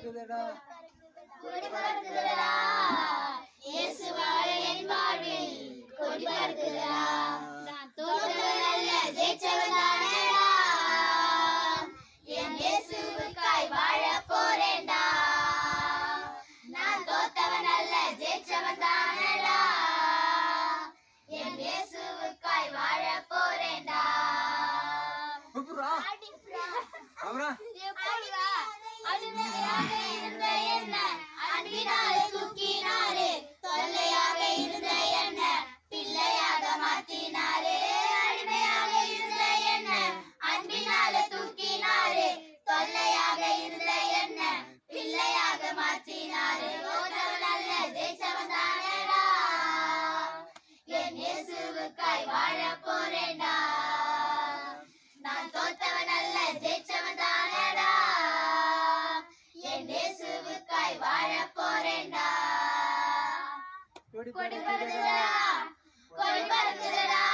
பறக்குதடா கொடி பறக்குதடா இயேசுவால என் வாழ்வில் கொடி பறக்குதடா நான் தோற்றவனல்ல ஜெயிச்சவன் தானடா என் இயேசுவுக்காய் வாழ போறேன்டா நான் தோற்றவனல்ல ஜெயிச்சவன் தானடா என் இயேசுவுக்காய் வாழ போறேன்டா அடிமையாக இருந்த என்ன அன்பினாலே தூக்கினாரே தொல்லையாக இருந்த என்ன பிள்ளையாக மாற்றினாரே அடிமையாக இருந்த என்ன அன்பினாலே தூக்கினாரே தொல்லையாக இருந்த என்ன பிள்ளையாக மாற்றினாரே ஓதவனல்ல ஜெயிச்சவன் தானடா என் இயேசுவுக்காய் வாழ போறேன்டா நான் தோத்தவனல்ல ஜெயிச்சவன் தானடா என் இயேசுவுக்காய் வாழ போறேன்டா கொடி பறக்குதடா கொடி பறக்குதடா